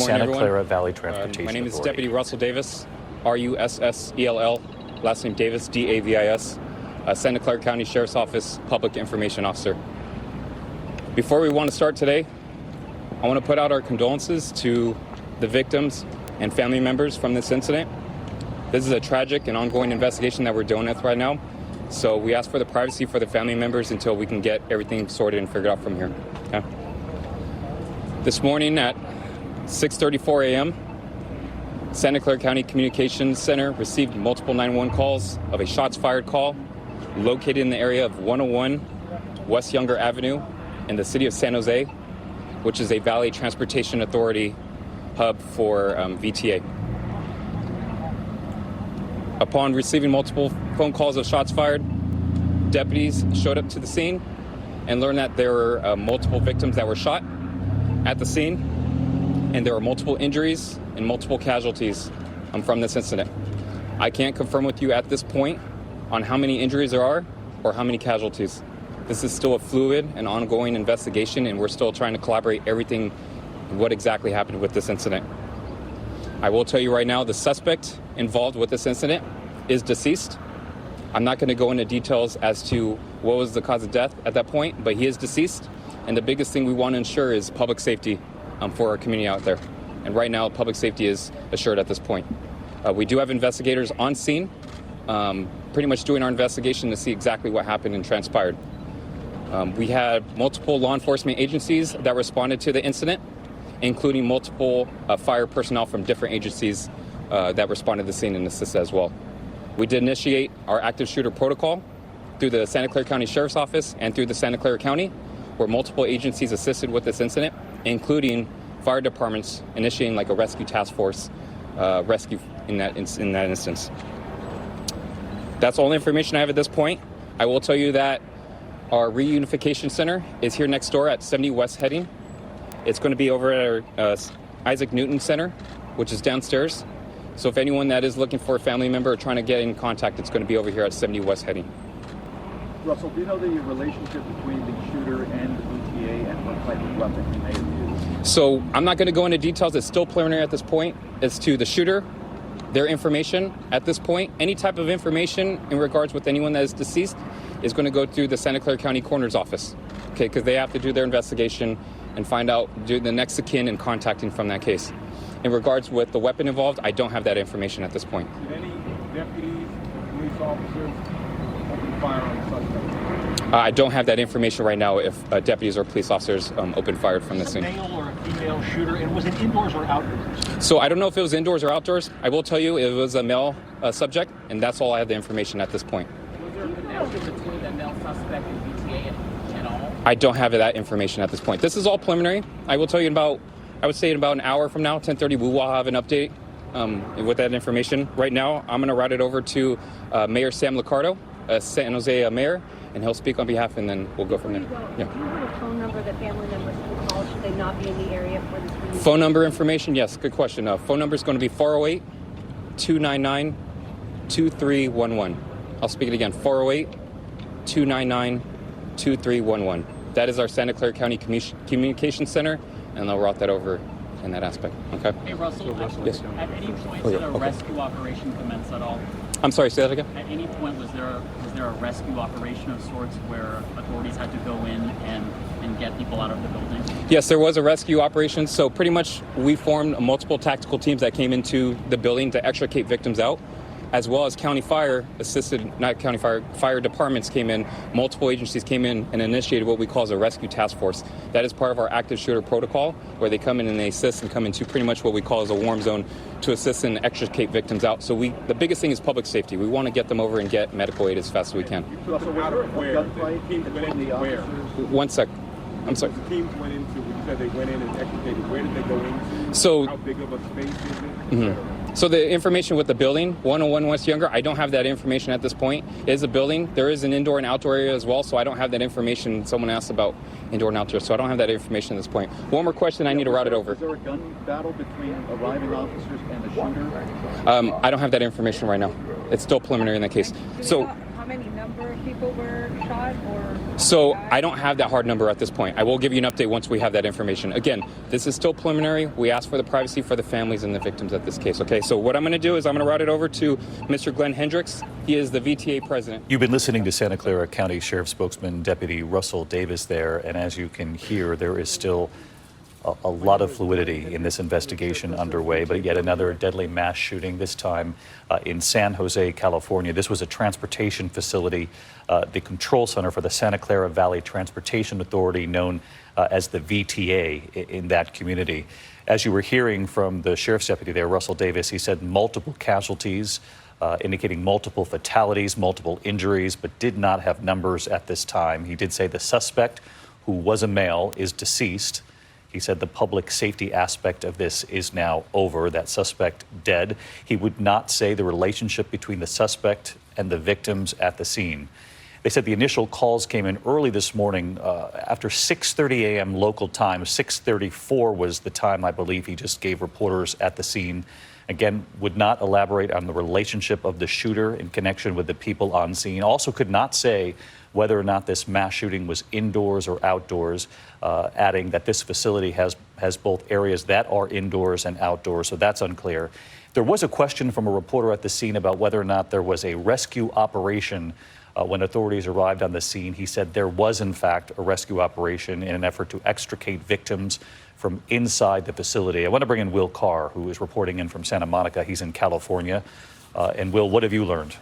Santa everyone. Clara Valley Transportation My name is Authority. Deputy Russell Davis, Russell, last name Davis, Davis, Santa Clara County Sheriff's Office Public Information Officer. Before we want to start today, I want to put out our condolences to the victims and family members from this incident. This is a tragic and ongoing investigation that we're dealing with right now. So we ask for the privacy for the family members until we can get everything sorted and figured out from here. Okay? This morning at 6:34 a.m., Santa Clara County Communications Center received multiple 911 calls of a shots fired call located in the area of 101 West Younger Avenue in the city of San Jose, which is a Valley Transportation Authority hub for VTA. Upon receiving multiple phone calls of shots fired, deputies showed up to the scene and learned that there were multiple victims that were shot at the scene, and there were multiple injuries and multiple casualties from this incident. I can't confirm with you at this point on how many injuries there are or how many casualties. This is still a fluid and ongoing investigation, and we're still trying to collaborate everything, what exactly happened with this incident. I will tell you right now, the suspect involved with this incident is deceased. I'm not going to go into details as to what was the cause of death at that point, but he is deceased. And the biggest thing we want to ensure is public safety for our community out there. And right now, public safety is assured at this point. We do have investigators on scene, pretty much doing our investigation to see exactly what happened and transpired. We had multiple law enforcement agencies that responded to the incident, including multiple fire personnel from different agencies that responded to the scene and assisted as well. We did initiate our active shooter protocol through the Santa Clara County Sheriff's Office and through the Santa Clara County, where multiple agencies assisted with this incident, including fire departments initiating like a rescue task force rescue in that instance. That's all the information I have at this point. I will tell you that our reunification center is here next door at 70 West Heading. It's going to be over at our Isaac Newton Center, which is downstairs. So if anyone that is looking for a family member or trying to get in contact, it's going to be over here at 70 West Heading. Russell, do you know the relationship between the shooter and the VTA and what type of weapon he may have used? So I'm not going to go into details. It's still preliminary at this point as to the shooter, their information at this point. Any type of information in regards with anyone that is deceased is going to go through the Santa Clara County Coroner's Office, okay, because they have to do their investigation and find out, do the next of kin and contacting from that case. In regards with the weapon involved, I don't have that information at this point. Did any deputies or police officers open fire on the suspect? I don't have that information right now if deputies or police officers opened fire from the scene. Was it a male or a female shooter, and was it indoors or outdoors? So I don't know if it was indoors or outdoors. I will tell you it was a male subject, and that's all I have the information at this point. Was there a connection between the male suspect and VTA at all? I don't have that information at this point. This is all preliminary. I will tell you I would say in about an hour from now, 10:30, we will have an update with that information. Right now, I'm going to route it over to Mayor Sam Licardo, San Jose mayor, and he'll speak on behalf, and then we'll go from there. Yeah. Do you have a phone number that family members can call should they not be in the area for this reunion? Phone number information, yes, good question. Phone number is going to be 408-299-2311. I'll speak it again, 408-299-2311. That is our Santa Clara County Communications Center, and they'll route that over in that aspect. Okay? Hey, Russell, Yes. at any point did a rescue operation commence at all? I'm sorry, say that again? At any point was there a rescue operation of sorts where authorities had to go in and get people out of the building? Yes, there was a rescue operation. So pretty much we formed multiple tactical teams that came into the building to extricate victims out, as well as fire departments came in, multiple agencies came in and initiated what we call as a rescue task force. That is part of our active shooter protocol, where they come in and they assist and come into pretty much what we call as a warm zone to assist and extricate victims out. So the biggest thing is public safety. We want to get them over and get medical aid as fast as we can. One sec. I'm sorry. The teams went into, you said they went in and extricated. Where did they go into? So, how big of a space is it? Mm-hmm. So the information with the building, 101 West Younger, I don't have that information at this point. It is a building. There is an indoor and outdoor area as well, so I don't have that information. Someone asked about indoor and outdoor, so I don't have that information at this point. One more question, I need to route it over. Is there a gun battle between arriving officers and the shooter? I don't have that information right now. It's still preliminary in that case. So, How how many number of people were shot or? So I don't have that hard number at this point. I will give you an update once we have that information. Again, this is still preliminary. We ask for the privacy for the families and the victims of this case, okay? So what I'm going to do is I'm going to route it over to Mr. Glenn Hendricks. He is the VTA president. You've been listening to Santa Clara County Sheriff spokesman Deputy Russell Davis there, and as you can hear, there is still a lot of fluidity in this investigation underway, but yet another deadly mass shooting, this time in San Jose, California. This was a transportation facility, the control center for the Santa Clara Valley Transportation Authority, known as the VTA in that community. As you were hearing from the sheriff's deputy there, Russell Davis, he said multiple casualties, indicating multiple fatalities, multiple injuries, but did not have numbers at this time. He did say the suspect, who was a male, is deceased. He said the public safety aspect of this is now over, that suspect dead. He would not say the relationship between the suspect and the victims at the scene. They said the initial calls came in early this morning after 6:30 a.m. local time. 6:34 was the time I believe he just gave reporters at the scene. Again, would not elaborate on the relationship of the shooter in connection with the people on scene. Also could not say whether or not this mass shooting was indoors or outdoors, adding that this facility has both areas that are indoors and outdoors, so that's unclear. There was a question from a reporter at the scene about whether or not there was a rescue operation when authorities arrived on the scene. He said there was, in fact, a rescue operation in an effort to extricate victims from inside the facility. I want to bring in Will Carr, who is reporting in from Santa Monica. He's in California. And Will, what have you learned?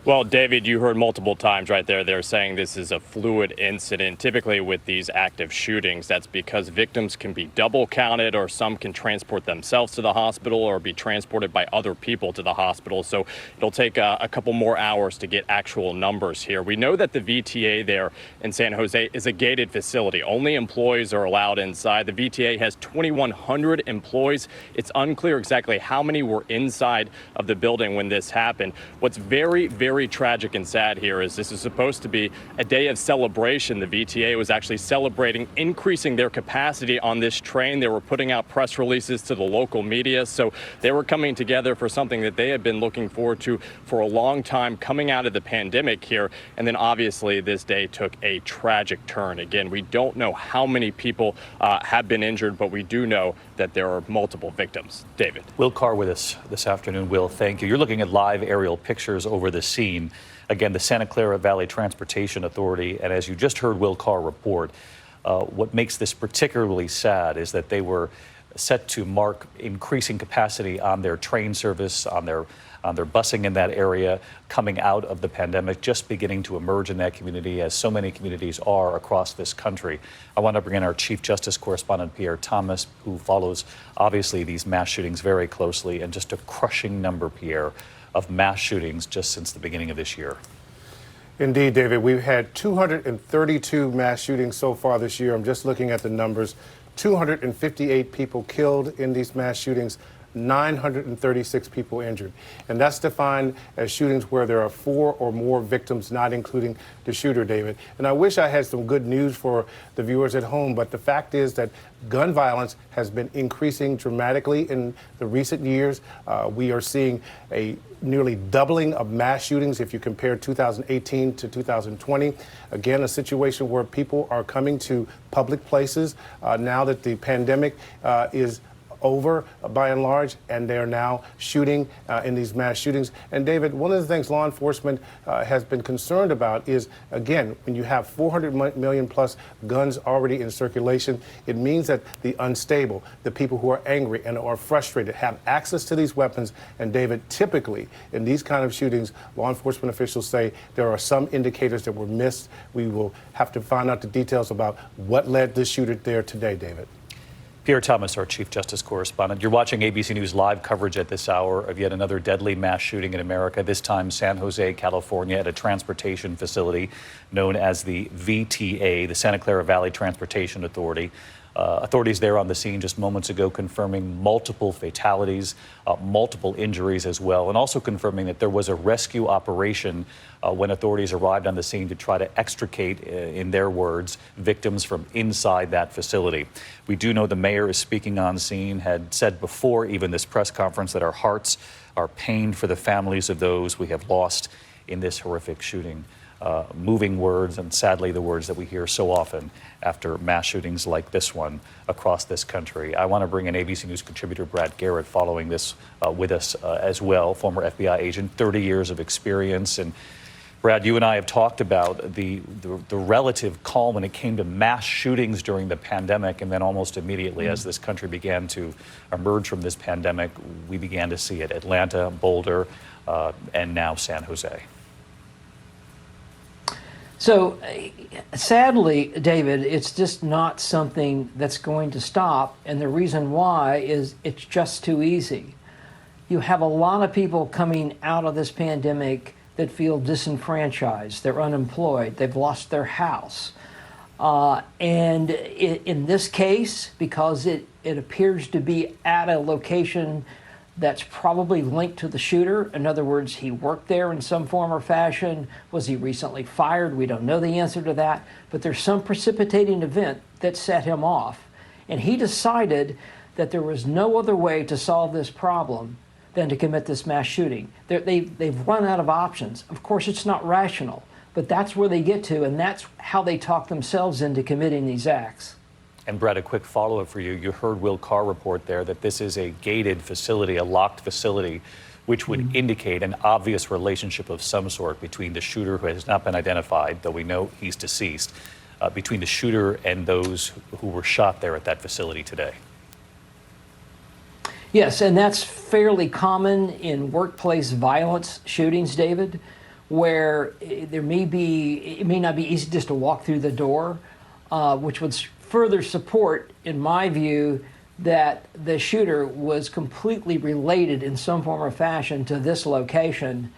Well, David, you heard multiple times right there. They're saying this is a fluid incident. Typically with these active shootings, that's because victims can be double counted, or some can transport themselves to the hospital or be transported by other people to the hospital. So it'll take a couple more hours to get actual numbers here. We know that the VTA there in San Jose is a gated facility. Only employees are allowed inside. The VTA has 2,100 employees. It's unclear exactly how many were inside of the building when this happened. What's very tragic and sad here is this is supposed to be a day of celebration. The VTA was actually celebrating increasing their capacity on this train. They were putting out press releases to the local media. So they were coming together for something that they had been looking forward to for a long time, coming out of the pandemic here. And then obviously this day took a tragic turn. Again, we don't know how many people have been injured, but we do know that there are multiple victims. David. Will Carr with us this afternoon. Will, thank you. You're looking at live aerial pictures over the scene. Again, the Santa Clara Valley Transportation Authority, and as you just heard Will Carr report, what makes this particularly sad is that they were set to mark increasing capacity on their train service, on their busing in that area, coming out of the pandemic, just beginning to emerge in that community, as so many communities are across this country. I want to bring in our Chief Justice correspondent, Pierre Thomas, who follows, obviously, these mass shootings very closely, and just a crushing number, Pierre, of mass shootings just since the beginning of this year. Indeed, David. We've had 232 mass shootings so far this year. I'm just looking at the numbers. 258 people killed in these mass shootings, 936 people injured. And that's defined as shootings where there are 4 or more victims, not including the shooter, David. And I wish I had some good news for the viewers at home, but the fact is that gun violence has been increasing dramatically in the recent years. We are seeing a nearly doubling of mass shootings if you compare 2018 to 2020. Again, a situation where people are coming to public places now that the pandemic is over by and large, and they are now shooting in these mass shootings. And David, one of the things law enforcement has been concerned about is, again, when you have 400 million plus guns already in circulation, it means that the unstable, the people who are angry and are frustrated, have access to these weapons. And David, typically in these kind of shootings, law enforcement officials say there are some indicators that were missed. We will have to find out the details about what led this shooter there today, David. Pierre Thomas, our Chief Justice correspondent. You're watching ABC News live coverage at this hour of yet another deadly mass shooting in America, this time San Jose, California, at a transportation facility known as the VTA, the Santa Clara Valley Transportation Authority. Authorities there on the scene just moments ago confirming multiple fatalities, multiple injuries as well, and also confirming that there was a rescue operation when authorities arrived on the scene to try to extricate, in their words, victims from inside that facility. We do know the mayor is speaking on scene, had said before even this press conference that our hearts are pained for the families of those we have lost in this horrific shooting. Moving words, and sadly the words that we hear so often after mass shootings like this one across this country. I want to bring in ABC News contributor Brad Garrett following this with us as well, former FBI agent, 30 years of experience. And Brad, you and I have talked about the relative calm when it came to mass shootings during the pandemic, and then almost immediately as this country began to emerge from this pandemic, we began to see it. Atlanta, Boulder, and now San Jose. So, sadly, David, it's just not something that's going to stop. And the reason why is it's just too easy. You have a lot of people coming out of this pandemic that feel disenfranchised. They're unemployed. They've lost their house. And in this case, because it appears to be at a location that's probably linked to the shooter. In other words, he worked there in some form or fashion. Was he recently fired? We don't know the answer to that. But there's some precipitating event that set him off. And he decided that there was no other way to solve this problem than to commit this mass shooting. They've run out of options. Of course, it's not rational, but that's where they get to, and that's how they talk themselves into committing these acts. And Brad, a quick follow-up for you. You heard Will Carr report there that this is a gated facility, a locked facility, which would indicate an obvious relationship of some sort between the shooter, who has not been identified, though we know he's deceased, between the shooter and those who were shot there at that facility today. Yes, and that's fairly common in workplace violence shootings, David, where it may not be easy just to walk through the door, which would further support, in my view, that the shooter was completely related in some form or fashion to this location,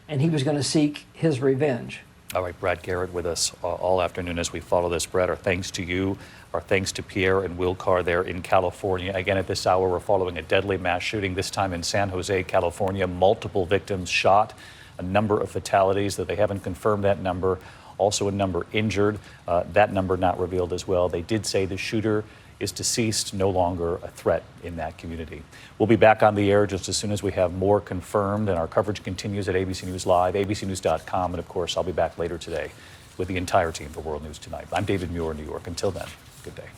and he was going to seek his revenge. All right, Brad Garrett with us all afternoon as we follow this. Brad, our thanks to you. Our thanks to Pierre and Will Carr there in California. Again, at this hour, we're following a deadly mass shooting, this time in San Jose, California. Multiple victims shot, a number of fatalities, though they haven't confirmed that number. Also a number injured, that number not revealed as well. They did say the shooter is deceased, no longer a threat in that community. We'll be back on the air just as soon as we have more confirmed, and our coverage continues at ABC News Live, abcnews.com, and of course, I'll be back later today with the entire team for World News Tonight. I'm David Muir in New York. Until then, good day.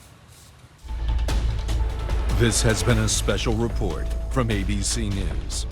This has been a special report from ABC News.